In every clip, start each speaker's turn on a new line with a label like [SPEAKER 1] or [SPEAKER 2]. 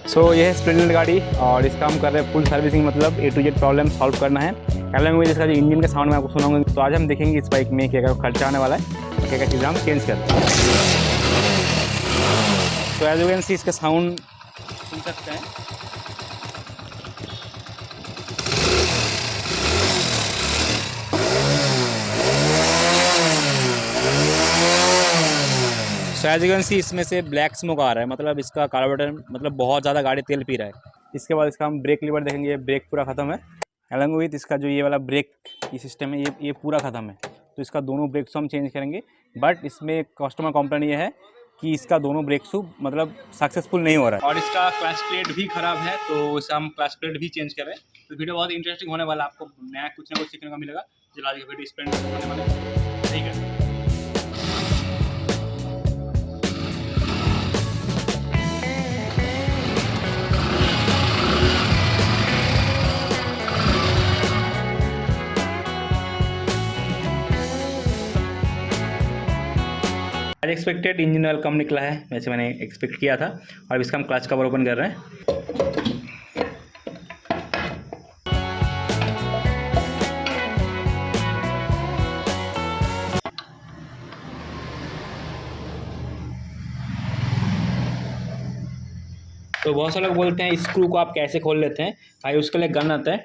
[SPEAKER 1] ये है स्प्लेंडर गाड़ी और इसका हम कर रहे हैं फुल सर्विसिंग, मतलब A to Z problem solve करना है। अलग में इसका जो इंजन का साउंड मैं आपको सुनाऊंगा। तो आज हम देखेंगे इस बाइक में क्या क्या खर्चा आने वाला है और क्या क्या चीज़ें हम चेंज करते हैं। तो एज यू कैन सी इसका साउंड सुन सकते हैं। एज यू कैन सी इसमें से ब्लैक स्मोक आ रहा है, मतलब इसका कार्बोरेटर मतलब बहुत ज़्यादा गाड़ी तेल पी रहा है। इसके बाद इसका हम ब्रेक लीवर देखेंगे, ये ब्रेक पूरा ख़त्म है। अलॉन्ग विथ इसका जो ये वाला ब्रेक की सिस्टम है ये पूरा ख़त्म है। तो इसका दोनों ब्रेक शू हम चेंज करेंगे, बट इसमें कस्टमर कंप्लेंट ये है कि इसका दोनों ब्रेक शू मतलब सक्सेसफुल नहीं हो रहा है और इसका क्लच प्लेट भी ख़राब है। तो इसका हम क्लच प्लेट भी चेंज करें। तो वीडियो बहुत इंटरेस्टिंग होने वाला है, आपको नया कुछ ना कुछ सीखने को मिलेगा। चलो आज की वीडियो स्पेंड होने वाला है, ठीक है। एज एक्सपेक्टेड इंजन ऑयल कम निकला है, वैसे मैंने एक्सपेक्ट किया था। और इसका हम क्लच कवर ओपन कर रहे हैं। तो बहुत सारे लोग बोलते हैं स्क्रू को आप कैसे खोल लेते हैं। भाई उसके लिए गन आता है,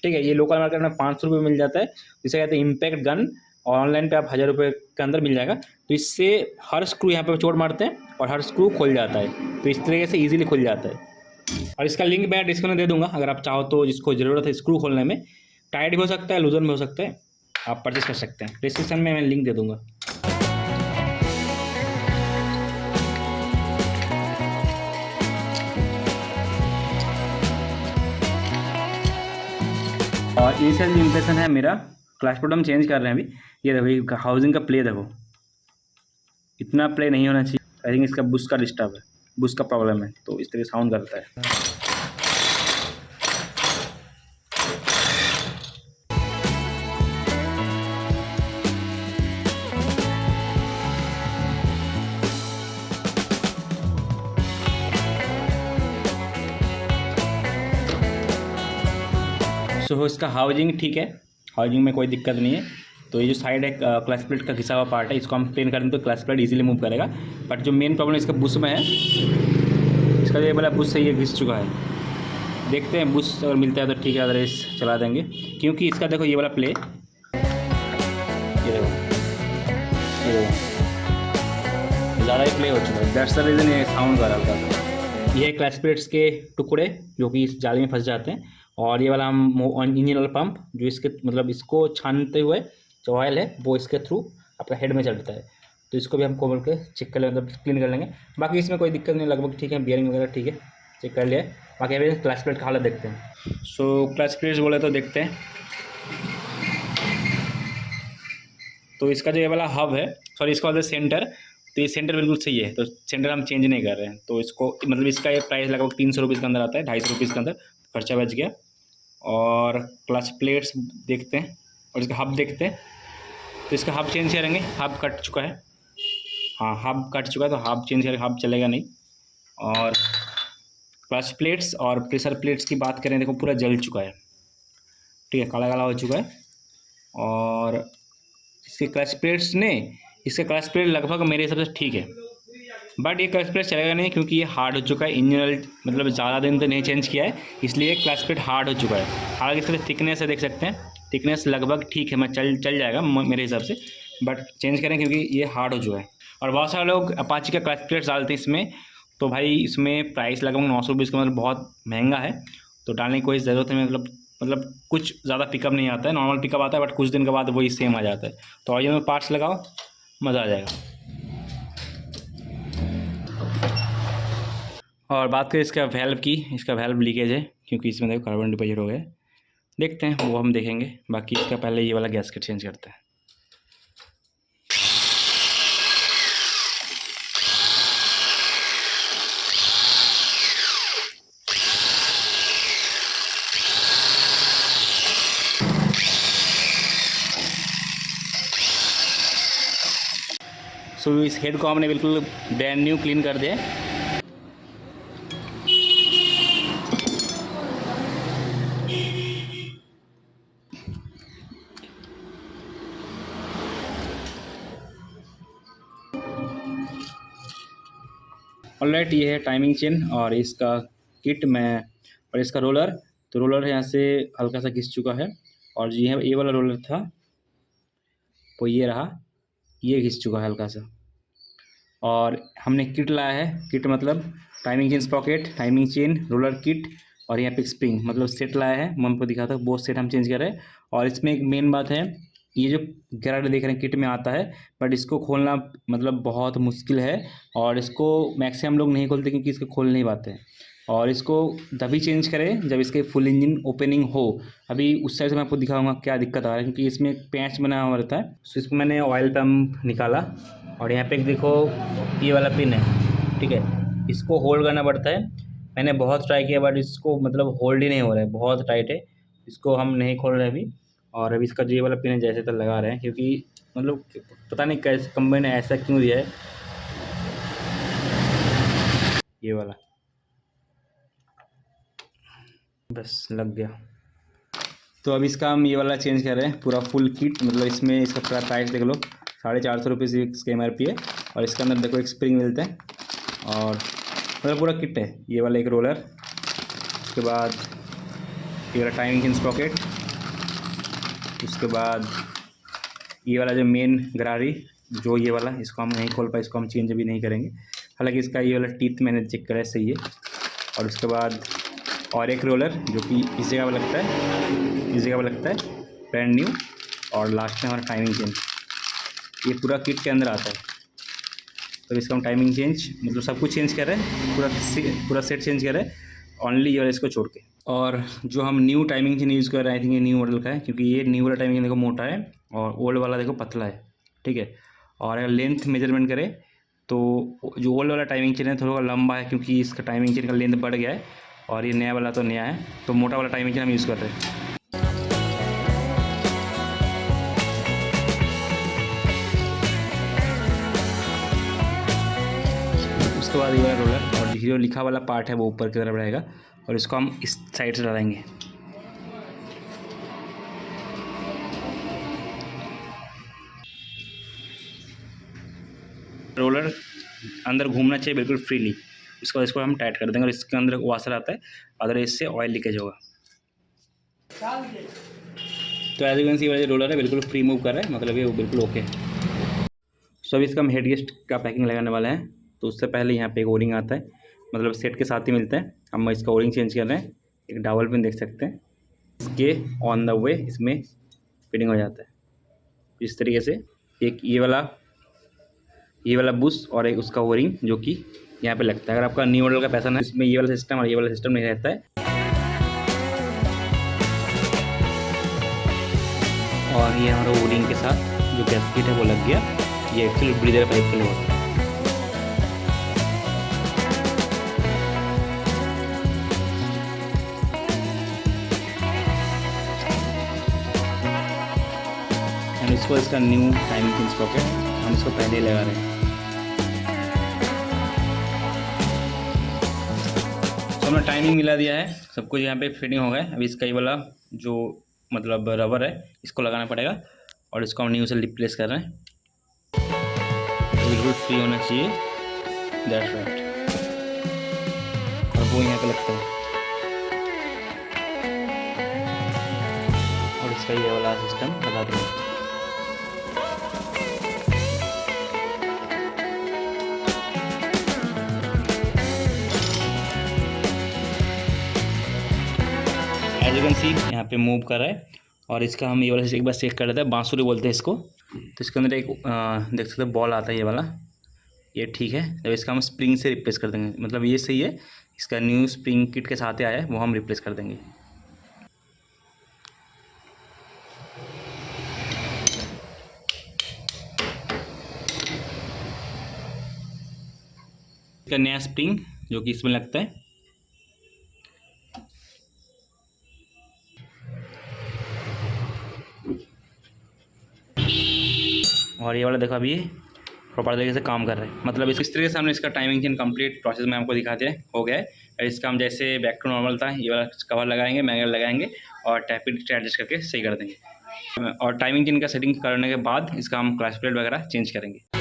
[SPEAKER 1] ठीक है। ये लोकल मार्केट में 500 रुपये मिल जाता है, जिसे कहते हैं इम्पैक्ट गन। और ऑनलाइन पे आप 1000 रुपये के अंदर मिल जाएगा। तो इससे हर स्क्रू यहाँ पे चोट मारते हैं और हर स्क्रू खुल जाता है। तो इस तरीके से इजीली खुल जाता है। और इसका लिंक मैं डिस्क्रिप्शन में दे दूंगा, अगर आप चाहो तो। जिसको ज़रूरत है स्क्रू खोलने में, टाइट भी हो सकता है, लूजन भी हो सकता है, आप परचेस कर सकते हैं। डिस्क्रिप्शन में मैं लिंक दे दूँगा। और इनिशियल इंप्रेशन है मेरा, क्लच प्लेट हम चेंज कर रहे हैं अभी। ये देखो, ये हाउसिंग का प्ले देखो, इतना प्ले नहीं होना चाहिए। आई थिंक इसका बुश का डिस्टर्ब है, बुश का प्रॉब्लम है, तो इस तरह साउंड करता है। सो इसका हाउजिंग ठीक है, हाउजिंग में कोई दिक्कत नहीं है। तो ये जो साइड है क्लच प्लेट का घिसा हुआ पार्ट है, इसको हम प्लेन करेंगे तो क्लच प्लेट इजीली मूव करेगा। बट जो मेन प्रॉब्लम इसका बुश में है, इसका ये वाला बुश सही है, घिस चुका है। देखते हैं बुश अगर मिलता है तो ठीक है, अदरवाइज चला देंगे। क्योंकि इसका देखो ये वाला प्ले, ये देखो, ये देखो ज़्यादा ही प्ले हो चुका है। दैट्स द रीज़न ये साउंड कर रहा था। ये क्लच प्लेट्स के टुकड़े जो कि इस जाली में फंस जाते हैं। और ये वाला हम इंजन ऑयल पंप जो इसके मतलब इसको छानते हुए जो ऑयल है वो इसके थ्रू आपका हेड में चलता है। तो इसको भी हम खोल के चेक कर लेंगे, मतलब क्लीन कर लेंगे। बाकी इसमें कोई दिक्कत नहीं, लगभग ठीक है। बियरिंग वगैरह ठीक है, चेक कर लिया। बाकी अभी क्लच प्लेट का हालत देखते हैं। क्लच प्लेट्स बोले तो देखते हैं। तो इसका जो ये वाला हब है, सॉरी इसका वाला सेंटर, तो ये सेंटर बिल्कुल सही है। तो सेंटर हम चेंज नहीं कर रहे हैं। तो इसको मतलब इसका ये प्राइस लगभग 300 रुपीज़ के अंदर आता है, 250 रुपीज़ के अंदर खर्चा बच गया। और क्लच प्लेट्स देखते हैं और इसका हब देखते हैं। तो इसका हब चेंज करेंगे, हब कट चुका है। हाँ, हब कट चुका है, तो हब चेंज करेंगे, हब चलेगा नहीं। और क्लच प्लेट्स और प्रेशर प्लेट्स की बात करें, देखो पूरा जल चुका है, ठीक है, काला काला हो चुका है। और इसके क्लच प्लेट्स ने, इसके क्लच प्लेट लगभग मेरे हिसाब से ठीक है, बट ये क्लच प्लेट चलेगा नहीं क्योंकि ये हार्ड हो चुका है। इंजन मतलब ज़्यादा दिन तो नहीं चेंज किया है, इसलिए क्लच प्लेट हार्ड हो चुका है। हालांकि इसका थिकनेस है, देख सकते हैं, थिकनेस लगभग ठीक है, मैं चल जाएगा मेरे हिसाब से। बट चेंज करें क्योंकि ये हार्ड हो चुका है। और बहुत सारे लोग अपाची का क्लच प्लेट डालते हैं इसमें। तो भाई इसमें प्राइस लगभग 900 रुपीज़ का, मतलब बहुत महंगा है। तो डालने की कोई ज़रूरत नहीं, मतलब कुछ ज़्यादा पिकअप नहीं आता है, नॉर्मल पिकअप आता है, बट कुछ दिन के बाद वही सेम आ जाता है। तो ऑरिजिनल में पार्ट्स लगाओ, मज़ा आ जाएगा। और बात करें इसका वैल्व की, इसका वैल्व लीकेज है क्योंकि इसमें देखो कार्बन डिपॉजिट हो गया। देखते हैं, वो हम देखेंगे। बाकी इसका पहले ये वाला गैस्केट चेंज करते हैं। इस हेड को हमने बिल्कुल ब्रांड न्यू क्लीन कर दिया। ऑलराइट, ये है टाइमिंग चेन और इसका किट में और इसका रोलर। तो रोलर यहाँ से हल्का सा घिस चुका है और ये वाला रोलर था वो ये रहा, ये घिस चुका है हल्का सा। और हमने किट लाया है, किट मतलब timing chain Sprocket, timing chain, roller kit और यहाँ पे स्प्रिंग, मतलब सेट लाया है। मैं आपको दिखाता हूँ, वो सेट हम चेंज कर रहे हैं। और इसमें एक मेन बात है, ये जो गियर देख रहे हैं किट में आता है, बट इसको खोलना मतलब बहुत मुश्किल है और इसको मैक्सिमम लोग नहीं खोलते क्योंकि इसको खोल नहीं पाते हैं। और इसको तभी चेंज करें जब इसके फुल इंजन ओपनिंग हो। अभी उस साइड से मैं आपको दिखाऊंगा क्या दिक्कत आ रहा है, क्योंकि इसमें एक पैच बना हुआ रहता है। तो इसको मैंने ऑयल पम्प निकाला और यहाँ पे देखो ये वाला पिन है, ठीक है, इसको होल्ड करना पड़ता है। मैंने बहुत ट्राई किया बट इसको मतलब होल्ड ही नहीं हो रहा है, बहुत टाइट है। इसको हम नहीं खोल रहे अभी। और अभी इसका जो ये वाला पिन है जैसे तो लगा रहे हैं, क्योंकि मतलब पता नहीं कैसे कंपनी ने ऐसा क्यों दिया है। ये वाला बस लग गया। तो अब इसका हम ये वाला चेंज कर रहे हैं, पूरा फुल किट, मतलब इसमें इसका पूरा प्राइस देख लो, 450 इसका MRP है। और इसके अंदर देखो एक स्प्रिंग मिलता है और मतलब पूरा किट है। ये वाला एक रोलर, उसके बाद ये वाला टाइमिंग चेन स्प्रॉकेट, उसके बाद ये वाला जो मेन गरारी जो ये वाला, इसको हम नहीं खोल पाए, इसको हम चेंज भी नहीं करेंगे। हालांकि इसका ये वाला टीथ मैंने चेक करा है, सही है। और उसके बाद और एक रोलर जो कि इस जगह पर लगता है, इस जगह पर लगता है, ब्रांड न्यू। और लास्ट में हमारा टाइमिंग चेंज, ये पूरा किट के अंदर आता है। तो इसका हम टाइमिंग चेंज मतलब सब कुछ चेंज कर रहे हैं, पूरा सेट चेंज कर रहे हैं, ओनली ये वाला इसको छोड़ के। और जो हम न्यू टाइमिंग चेन यूज़ कर रहे हैं, आई थिंक ये न्यू मॉडल का है, क्योंकि ये न्यू वाला टाइमिंग देखो मोटा है और ओल्ड वाला देखो पतला है, ठीक है। और अगर लेंथ मेजरमेंट करें तो जो ओल्ड वाला टाइमिंग चेन है थोड़ा लंबा है, क्योंकि इसका टाइमिंग चेन का लेंथ बढ़ गया है। और ये नया वाला तो नया है, तो मोटा वाला टाइमिंग चेन हम यूज़ कर रहे हैं। उसके बाद ये वाला रोलर और जो लिखा वाला पार्ट है वो ऊपर की तरफ रहेगा और इसको हम इस साइड से डालेंगे। रोलर अंदर घूमना चाहिए बिल्कुल फ्रीली। इसको हम टाइट कर देंगे और इसके अंदर वाशर आता है, अदर इससे ऑयल लीकेज होगा। तो एज यू कैन सी वाला रोलर है बिल्कुल फ्री मूव कर रहा है, मतलब ये बिल्कुल ओके है। सो अब इसका हम हेड गेस्ट का पैकिंग लगाने वाला है। तो उससे पहले यहाँ पे एक ओरिंग आता है, मतलब सेट के साथ ही मिलता है। हम इसका ओरिंग चेंज कर रहे हैं। एक डावल पिन देख सकते हैं, इसके ऑन द वे इसमें फिटिंग हो जाता है इस तरीके से। एक ये वाला बुश और एक उसका ओरिंग जो कि यहाँ पे लगता है। अगर आपका न्यू मॉडल का पैसा है इसमें ये वाला सिस्टम और ये वाला सिस्टम नहीं रहता है। और ये हमारा ओरिंग के साथ जो गैस्केट है वो लग गया। ये एक्चुअली ब्रीदर पाइप के लिए होता है। एंड इसको इसका न्यू टाइमिंग चेन स्प्रॉकेट हम इसको पहले ही लगा रहे हैं। तो हमने टाइमिंग मिला दिया है, सब कुछ यहाँ पे फिटिंग हो गया है। अभी इसका ये वाला जो मतलब रबर है इसको लगाना पड़ेगा और इसको हम न्यू से रिप्लेस कर रहे हैं। बिल्कुल फ्री होना चाहिए, दैट्स राइट। और वो यहाँ पे लगता है और इसका ये वाला सिस्टम बता दूँ। एज यू कैन सी यहाँ पे मूव कर रहा है। और इसका हम ये वाला एक बार चेक कर लेते हैं, बांसुरी बोलते हैं इसको। तो इसके अंदर एक देख सकते हैं बॉल आता है, ये वाला, ये ठीक है। जब इसका हम स्प्रिंग से रिप्लेस कर देंगे, मतलब ये सही है। इसका न्यू स्प्रिंग किट के साथ ही आया है, वो हम रिप्लेस कर देंगे। इसका नया स्प्रिंग जो कि इसमें लगता है। और ये वाला देखो अभी प्रॉपर तरीके से काम कर रहा है, मतलब इस तरीके से हमने इसका टाइमिंग चेन कंप्लीट प्रोसेस में आपको दिखा दिया हो गया है। इसका हम जैसे बैक टू नॉर्मल था, ये वाला कवर लगाएंगे, मैनुअल लगाएंगे और टैपिंग एडजस्ट करके सही कर देंगे। और टाइमिंग चेन का सेटिंग करने के बाद इसका हम क्लच प्लेट वगैरह चेंज करेंगे।